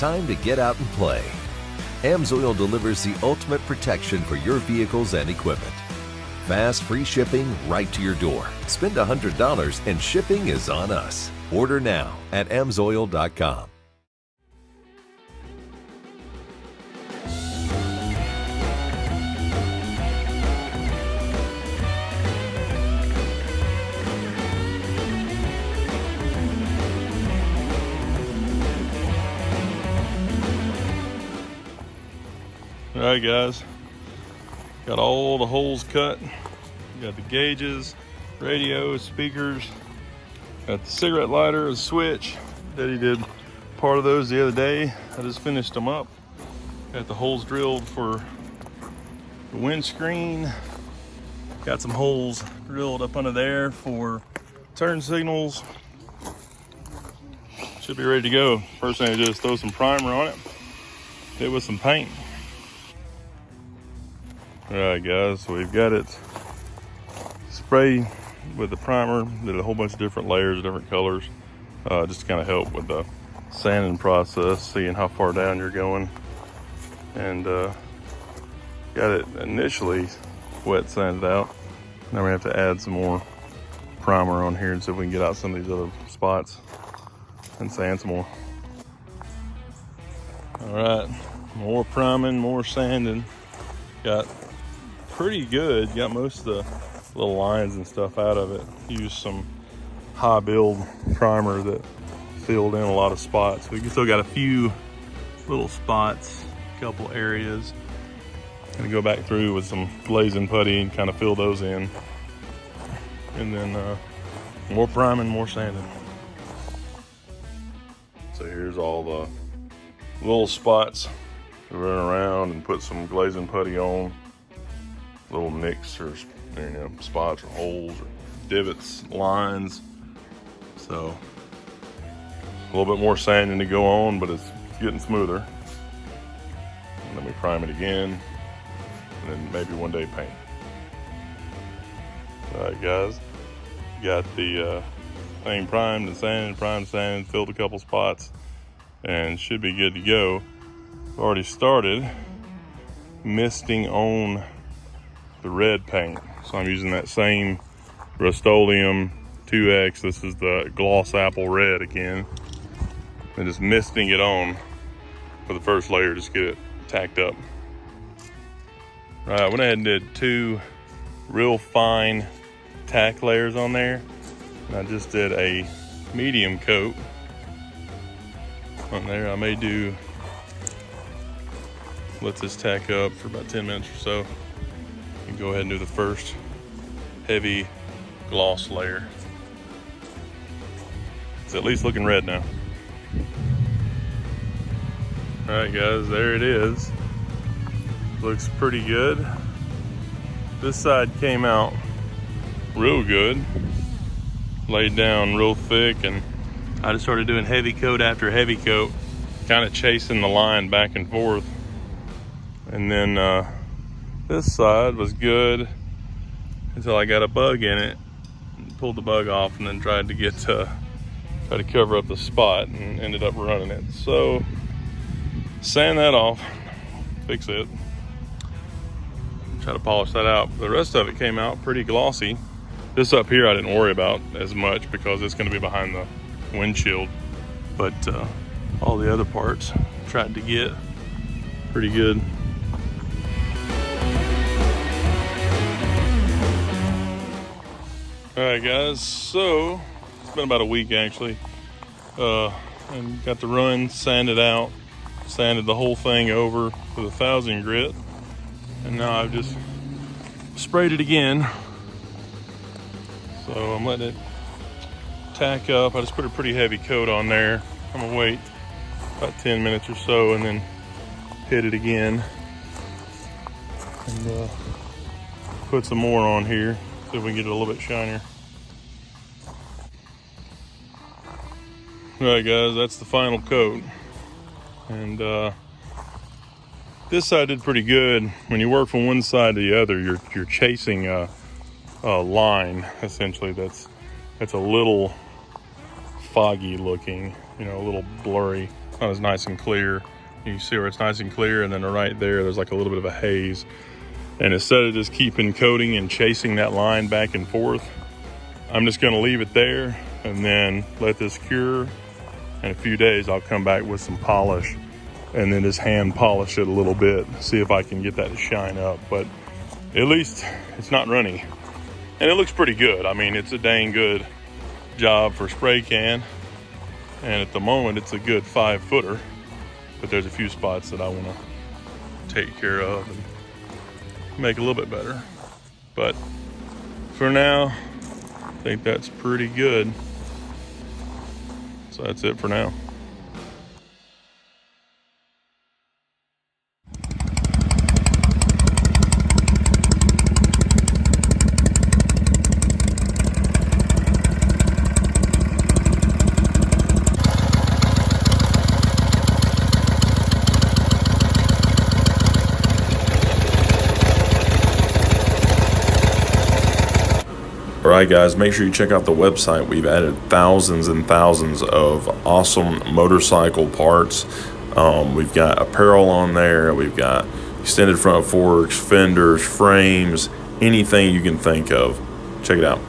time to get out and play. AMSOIL delivers the ultimate protection for your vehicles and equipment. Fast, free shipping right to your door. Spend $100 and shipping is on us. Order now at amsoil.com. All right, guys, got all the holes cut. Got the gauges, radio, speakers, got the cigarette lighter, a switch. Daddy did part of those the other day. I just finished them up. Got the holes drilled for the windscreen. Got some holes drilled up under there for turn signals. Should be ready to go. First thing I do is throw some primer on it, hit it with some paint. All right, guys, so we've got it sprayed with the primer. Did a whole bunch of different layers, different colors, just to kind of help with the sanding process, seeing how far down you're going. And got it initially wet sanded out. Now we have to add some more primer on here and see if we can get out some of these other spots and sand some more. All right, more priming, more sanding. Got pretty good. Got most of the little lines and stuff out of it. Used some high build primer that filled in a lot of spots. We still got a few little spots, a couple areas. Gonna go back through with some glazing putty and kind of fill those in. And then more priming, more sanding. So here's all the little spots to run around and put some glazing putty on. Little nicks or spots or holes or divots, lines. So a little bit more sanding to go on, but it's getting smoother. And then we prime it again, and then maybe one day paint. All right, guys, got the thing primed and sanded, filled a couple spots, and should be good to go. Already started misting on the red paint. So I'm using that same Rust-olem 2X. This is the Gloss Apple Red again. And just misting it on for the first layer, just get it tacked up. All right, I went ahead and did 2 real fine tack layers on there. And I just did a medium coat on there. I may let this tack up for about 10 minutes or so. And go ahead and do the first heavy gloss layer. It's at least looking red now. All right, guys, there it is. Looks pretty good. This side came out real good. Laid down real thick, and I just started doing heavy coat after heavy coat, kind of chasing the line back and forth. And then this side was good until I got a bug in it, pulled the bug off, and then tried to cover up the spot and ended up running it. So sand that off, fix it, try to polish that out. The rest of it came out pretty glossy. This up here I didn't worry about as much because it's going to be behind the windshield, but all the other parts tried to get pretty good. All right, guys, so it's been about a week actually, and got the run sanded out, sanded the whole thing over with 1000 grit, and now I've just sprayed it again. So I'm letting it tack up. I just put a pretty heavy coat on there. I'm gonna wait about 10 minutes or so and then hit it again and put some more on here. See if we can get it a little bit shinier. All right, guys, that's the final coat. And this side did pretty good. When you work from one side to the other, you're chasing a line, essentially, that's a little foggy looking, a little blurry. not as nice and clear. You can see where it's nice and clear, and then right there's like a little bit of a haze. And instead of just keeping coating and chasing that line back and forth, I'm just gonna leave it there and then let this cure. In a few days, I'll come back with some polish and then just hand polish it a little bit, see if I can get that to shine up. But at least it's not runny. And it looks pretty good. I mean, it's a dang good job for spray can. And at the moment, it's a good 5-footer. But there's a few spots that I wanna take care of and make a little bit better. But for now, I think that's pretty good. So that's it for now. Alright guys, make sure you check out the website. We've added thousands and thousands of awesome motorcycle parts. We've got apparel on there. We've got extended front forks, fenders, frames, anything you can think of. Check it out.